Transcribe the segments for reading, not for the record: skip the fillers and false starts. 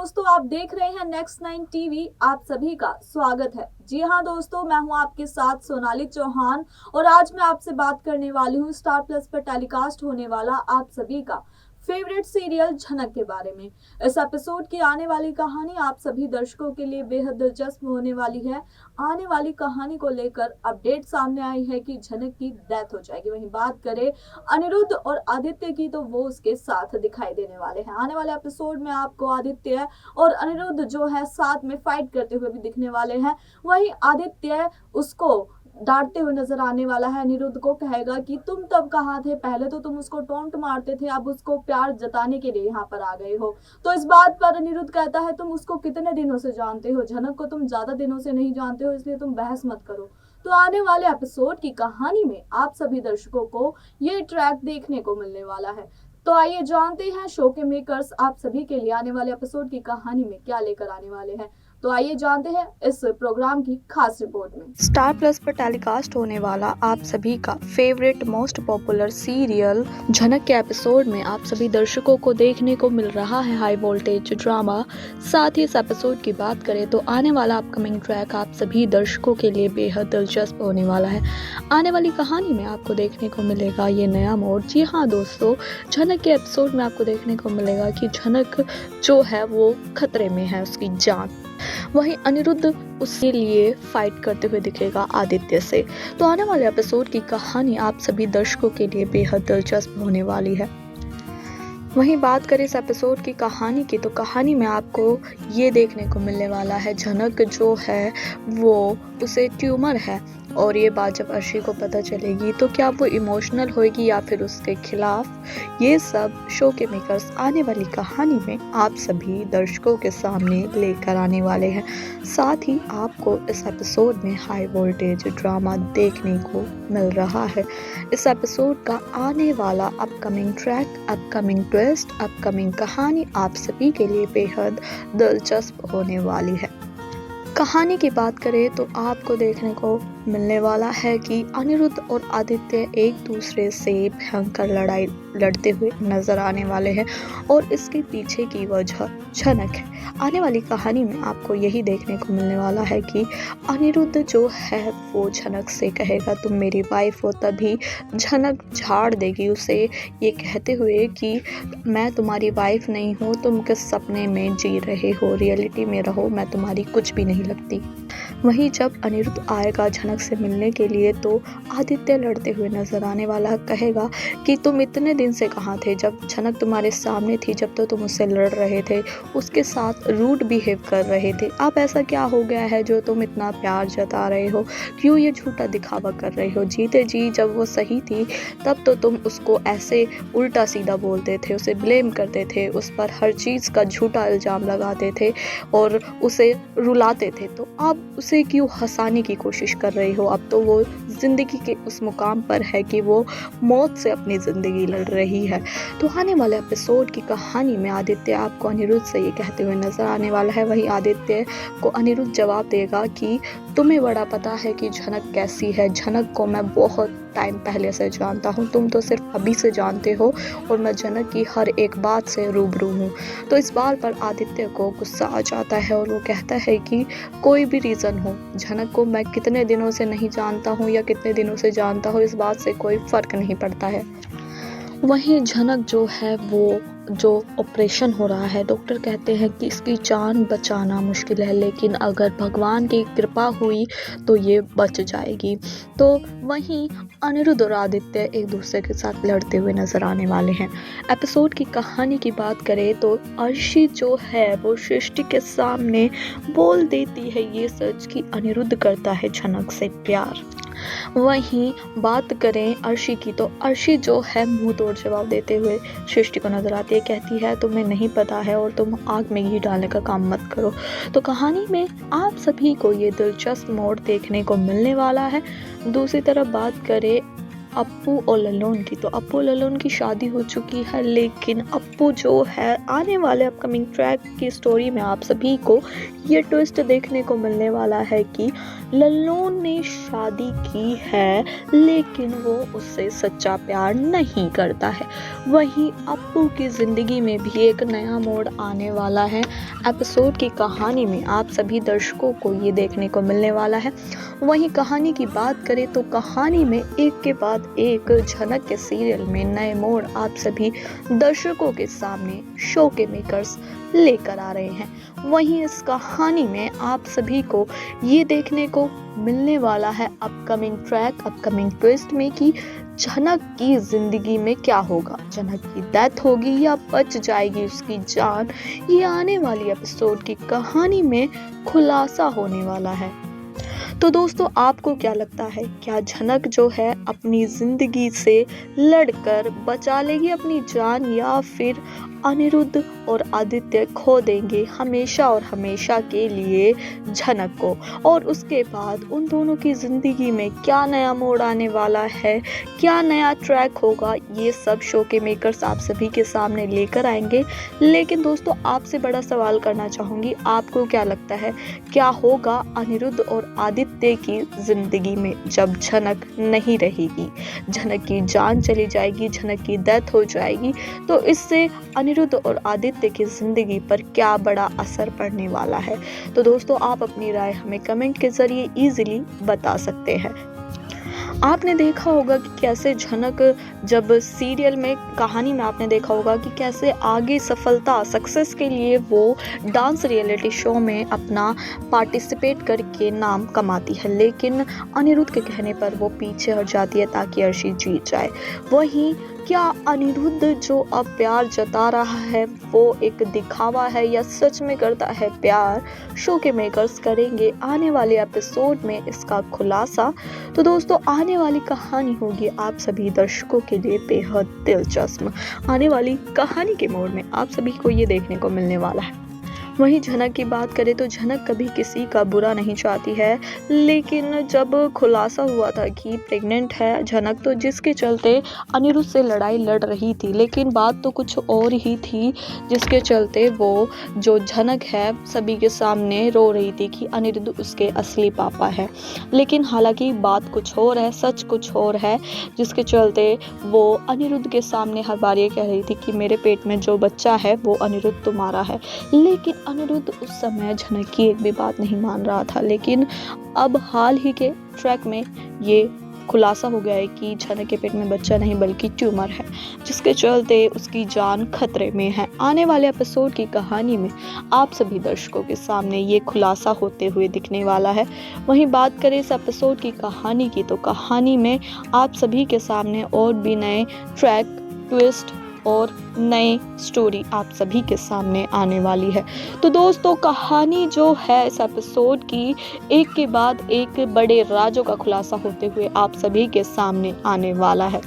दोस्तों, आप देख रहे हैं नेक्स्ट 9 टीवी। आप सभी का स्वागत है। जी हाँ दोस्तों, मैं हूं आपके साथ सोनाली चौहान और आज मैं आपसे बात करने वाली हूं स्टार प्लस पर टेलीकास्ट होने वाला आप सभी का फेवरेट सीरियल झनक के बारे में। इस एपिसोड की आने वाली कहानी आप सभी दर्शकों के लिए बेहद दिलचस्प होने वाली है। आने वाली कहानी को लेकर अपडेट सामने आई है कि झनक की डेथ हो जाएगी। वहीं बात करें अनिरुद्ध और आदित्य की, तो वो उसके साथ दिखाई देने वाले हैं। आने वाले एपिसोड में आपको आदित्य और अनिरुद्ध जो है साथ में फाइट करते हुए भी दिखने वाले हैं। वहीं आदित्य उसको डांटते हुए नजर आने वाला है। अनिरुद्ध को कहेगा कि तुम तब कहाँ थे, पहले तो तुम उसको टोंट मारते थे, अब उसको प्यार जताने के लिए यहाँ पर आ गए हो। तो इस बात पर अनिरुद्ध कहता है तुम उसको कितने दिनों से जानते हो, झनक को तुम ज्यादा दिनों से नहीं जानते हो, इसलिए तुम बहस मत करो। तो आने वाले एपिसोड की कहानी में आप सभी दर्शकों को ये ट्रैक देखने को मिलने वाला है। तो आइए जानते हैं शो के मेकर्स आप सभी के लिए आने वाले एपिसोड की कहानी में क्या लेकर आने वाले हैं। तो आइए जानते हैं इस प्रोग्राम की खास रिपोर्ट में। स्टार प्लस पर टेलीकास्ट होने वाला आप सभी का फेवरेट मोस्ट पॉपुलर सीरियल झनक के एपिसोड में आप सभी दर्शकों को देखने को मिल रहा है हाई वोल्टेज ड्रामा। साथ ही इस एपिसोड की बात करें तो आने वाला अपकमिंग ट्रैक आप सभी दर्शकों के लिए बेहद दिलचस्प होने वाला है। आने वाली कहानी में आपको देखने को मिलेगा ये नया मोड़। जी हाँ दोस्तों, झनक के एपिसोड में आपको देखने को मिलेगा कि झनक जो है वो खतरे में है, उसकी जान। वहीं अनिरुद्ध उसके लिए फाइट करते हुए दिखेगा आदित्य से। तो आने वाले एपिसोड की कहानी आप सभी दर्शकों के लिए बेहद दिलचस्प होने वाली है। वहीं बात करें इस एपिसोड की कहानी की, तो कहानी में आपको ये देखने को मिलने वाला है झनक जो है वो उसे ट्यूमर है और ये बात जब अर्शी को पता चलेगी तो क्या वो इमोशनल होगी या फिर उसके खिलाफ, ये सब शो के मेकर्स आने वाली कहानी में आप सभी दर्शकों के सामने लेकर आने वाले हैं। साथ ही आपको इस एपिसोड में हाई वोल्टेज ड्रामा देखने को मिल रहा है। इस एपिसोड का आने वाला upcoming track, upcoming twist, upcoming कहानी आप सभी के लिए बेहद दिलचस्प होने वाली है। कहानी की बात करें तो आपको देखने को मिलने वाला है कि अनिरुद्ध और आदित्य एक दूसरे से भयंकर लड़ाई लड़ते हुए नजर आने वाले हैं और इसके पीछे की वजह झनक है। आने वाली कहानी में आपको यही देखने को मिलने वाला है कि अनिरुद्ध जो है वो झनक से कहेगा तुम मेरी वाइफ हो, तभी झनक झाड़ देगी उसे ये कहते हुए कि मैं तुम्हारी वाइफ नहीं हूँ, तुम किस सपने में जी रहे हो, रियलिटी में रहो, मैं तुम्हारी कुछ भी नहीं लगती। वहीं जब अनिरुद्ध आएगा झनक से मिलने के लिए तो आदित्य लड़ते हुए नजर आने वाला, कहेगा कि तुम इतने दिन से कहाँ थे, जब झनक तुम्हारे सामने थी, जब तो तुम उससे लड़ रहे थे, उसके साथ रूड बिहेव कर रहे थे, अब ऐसा क्या हो गया है जो तुम इतना प्यार जता रहे हो, क्यों ये झूठा दिखावा कर रहे हो। जीते जी जब वो सही थी तब तो तुम उसको ऐसे उल्टा सीधा बोलते थे, उसे ब्लेम करते थे, उस पर हर चीज़ का झूठा इल्ज़ाम लगाते थे और उसे रुलाते थे, तो अब उसे क्यों हंसाने की कोशिश कर रहे हो। अब तो वो ज़िंदगी के उस मुकाम पर है कि वो मौत से अपनी ज़िंदगी लड़ रही है। तो आने वाले एपिसोड की कहानी में आदित्य आपको अनिरुद्ध से ये कहते हुए नजर आने वाला है। वहीं आदित्य को अनिरुद्ध जवाब देगा कि तुम्हें बड़ा पता है कि झनक कैसी है, झनक को मैं बहुत टाइम पहले से जानता हूँ, तुम तो सिर्फ अभी से जानते हो और मैं झनक की हर एक बात से रूबरू हूँ। तो इस बात पर आदित्य को गुस्सा आ जाता है और वो कहता है कि कोई भी रीज़न हो, झनक को मैं कितने दिनों से नहीं जानता हूँ या कितने दिनों से जानता हूँ, इस बात से कोई फ़र्क नहीं पड़ता है। वहीं झनक जो है वो जो ऑपरेशन हो रहा है, डॉक्टर कहते हैं कि इसकी जान बचाना मुश्किल है, लेकिन अगर भगवान की कृपा हुई तो ये बच जाएगी। तो वहीं अनिरुद्ध और आदित्य एक दूसरे के साथ लड़ते हुए नजर आने वाले हैं। एपिसोड की कहानी की बात करें तो अर्शी जो है वो सृष्टि के सामने बोल देती है ये सच कि अनिरुद्ध करता है झनक से प्यार। वहीं बात करें अर्शी की तो अर्शी जो है मुंह तोड़ जवाब देते हुए सृष्टि को नजर आती है, कहती है तुम्हें नहीं पता है और तुम आग में घी डालने का काम मत करो। तो कहानी में आप सभी को ये दिलचस्प मोड़ देखने को मिलने वाला है। दूसरी तरफ बात करें अप्पू और लल्लोन की, तो अप्पू लल्लोन की शादी हो चुकी है, लेकिन अप्पू जो है आने वाले अपकमिंग ट्रैक की स्टोरी में आप सभी को ये ट्विस्ट देखने को मिलने वाला है कि लल्लोन ने शादी की है लेकिन वो उससे सच्चा प्यार नहीं करता है। वहीं अप्पू की जिंदगी में भी एक नया मोड़ आने वाला है। एपिसोड की कहानी में आप सभी दर्शकों को ये देखने को मिलने वाला है। वहीं कहानी की बात करें तो कहानी में एक के बाद एक झनक के सीरियल में नए मोड़ आप सभी दर्शकों के सामने शो के मेकर्स लेकर आ रहे हैं। वहीं इस कहानी में आप सभी को ये देखने को मिलने वाला है अपकमिंग ट्रैक, अपकमिंग ट्विस्ट में कि झनक की जिंदगी में क्या होगा, झनक की डेथ होगी या बच जाएगी उसकी जान, ये आने वाली एपिसोड की कहानी में खुलासा होने वाला है। तो दोस्तों आपको क्या लगता है, क्या झनक जो है अपनी जिंदगी से लड़कर बचा लेगी अपनी जान या फिर अनिरुद्ध और आदित्य खो देंगे हमेशा और हमेशा के लिए झनक को, और उसके बाद उन दोनों की जिंदगी में क्या नया मोड़ आने वाला है, क्या नया ट्रैक होगा, ये सब शो के मेकर्स आप सभी के सामने लेकर आएंगे। लेकिन दोस्तों आपसे बड़ा सवाल करना चाहूँगी, आपको क्या लगता है क्या होगा अनिरुद्ध और आदित्य की जिंदगी में जब झनक नहीं रहेगी, झनक की जान चली जाएगी, झनक की डेथ हो जाएगी, तो इससे अनिरुद्ध और आदित्य की जिंदगी पर क्या बड़ा असर पड़ने वाला है। तो दोस्तों आप अपनी राय हमें कमेंट के जरिए इजीली बता सकते हैं। आपने देखा होगा कि कैसे झनक जब सीरियल में कहानी में आपने देखा होगा कि कैसे आगे सफलता सक्सेस के लिए वो डांस रियलिटी शो में अपना पार्टिसिपेट करके नाम कमाती है, लेकिन अनिरुद्ध के कहने पर वो पीछे हट जाती है ताकि अर्शी जीत जाए। वहीं क्या अनिरुद्ध जो अब प्यार जता रहा है वो एक दिखावा है या सच में करता है प्यार, शो के मेकर्स करेंगे आने वाले एपिसोड में इसका खुलासा। तो दोस्तों आने वाली कहानी होगी आप सभी दर्शकों के लिए बेहद दिलचस्प। आने वाली कहानी के मोड़ में आप सभी को ये देखने को मिलने वाला है। वहीं झनक की बात करें तो झनक कभी किसी का बुरा नहीं चाहती है, लेकिन जब खुलासा हुआ था कि प्रेग्नेंट है झनक, तो जिसके चलते अनिरुद्ध से लड़ाई लड़ रही थी, लेकिन बात तो कुछ और ही थी, जिसके चलते वो जो झनक है सभी के सामने रो रही थी कि अनिरुद्ध उसके असली पापा है। लेकिन हालांकि बात कुछ और है, सच कुछ और है, जिसके चलते वो अनिरुद्ध के सामने हर बार ये कह रही थी कि मेरे पेट में जो बच्चा है वो अनिरुद्ध तुम्हारा है। लेकिन अनिरुद्ध उस समय झनक की एक भी बात नहीं मान रहा था, लेकिन अब हाल ही के ट्रैक में ये खुलासा हो गया है कि झनक के पेट में बच्चा नहीं बल्कि ट्यूमर है, जिसके चलते उसकी जान खतरे में है। आने वाले एपिसोड की कहानी में आप सभी दर्शकों के सामने ये खुलासा होते हुए दिखने वाला है। वहीं बात करें इस एपिसोड की कहानी की, तो कहानी में आप सभी के सामने और भी नए ट्रैक, ट्विस्ट और नई स्टोरी आप सभी के सामने आने वाली है। तो दोस्तों कहानी जो है इस एपिसोड की एक के बाद एक बड़े राजों का खुलासा होते हुए आप सभी के सामने आने वाला है।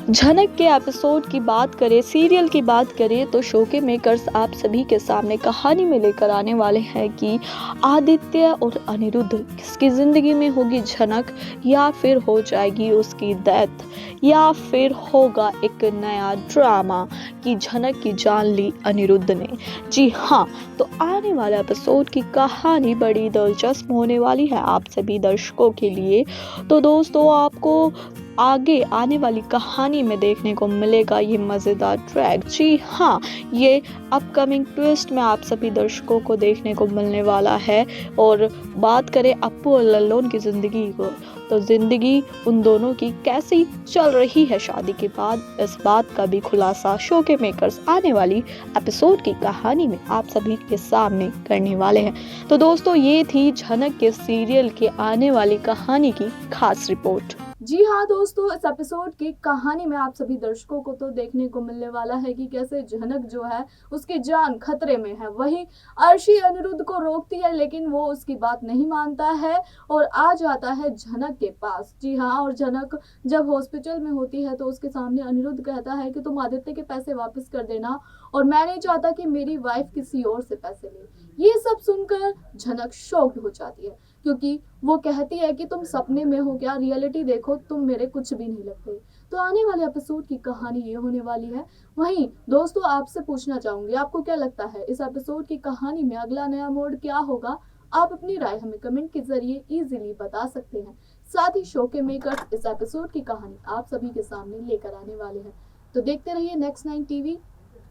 झनक के एपिसोड की बात करें, सीरियल की बात करें, तो शो के मेकर्स आप सभी के सामने कहानी में लेकर आने वाले हैं कि आदित्य और अनिरुद्ध किसकी ज़िंदगी में होगी झनक, या फिर हो जाएगी उसकी डेथ, या फिर होगा एक नया ड्रामा कि झनक की जान ली अनिरुद्ध ने। जी हाँ, तो आने वाले एपिसोड की कहानी बड़ी दिलचस्प होने वाली है आप सभी दर्शकों के लिए। तो दोस्तों आपको आगे आने वाली कहानी में देखने को मिलेगा ये मज़ेदार ट्रैक। जी हाँ, ये अपकमिंग ट्विस्ट में आप सभी दर्शकों को देखने को मिलने वाला है। और बात करें अप्पू और लल्लोन की ज़िंदगी को, तो ज़िंदगी उन दोनों की कैसी चल रही है शादी के बाद, इस बात का भी खुलासा शो के मेकर्स आने वाली एपिसोड की कहानी में आप सभी के सामने करने वाले हैं। तो दोस्तों ये थी झनक के सीरियल के आने वाली कहानी की खास रिपोर्ट। जी हाँ दोस्तों, इस एपिसोड की कहानी में आप सभी दर्शकों को तो देखने को मिलने वाला है कि कैसे झनक जो है उसकी जान खतरे में है। वहीं अर्शी अनिरुद्ध को रोकती है, लेकिन वो उसकी बात नहीं मानता है और आ जाता है झनक के पास। जी हाँ, और झनक जब हॉस्पिटल में होती है तो उसके सामने अनिरुद्ध कहता है कि तुम आदित्य के पैसे वापस कर देना और मैं नहीं चाहता कि मेरी वाइफ किसी और से पैसे ले। ये सब सुनकर झनक शॉक्ड हो जाती है, क्योंकि वो कहती है कि तुम सपने में हो क्या, रियलिटी देखो, तुम मेरे कुछ भी नहीं लगते। तो आने वाले एपिसोड की कहानी ये होने वाली है। वहीं दोस्तों आपसे पूछना चाहूंगी, आपको क्या लगता है इस एपिसोड की कहानी में अगला नया मोड़ क्या होगा आप अपनी राय हमें कमेंट के जरिए इजीली बता सकते हैं। साथ ही शो के मेकर्स इस एपिसोड की कहानी आप सभी के सामने लेकर आने वाले हैं। तो देखते रहिए नेक्स्ट 9 टीवी।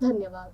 धन्यवाद।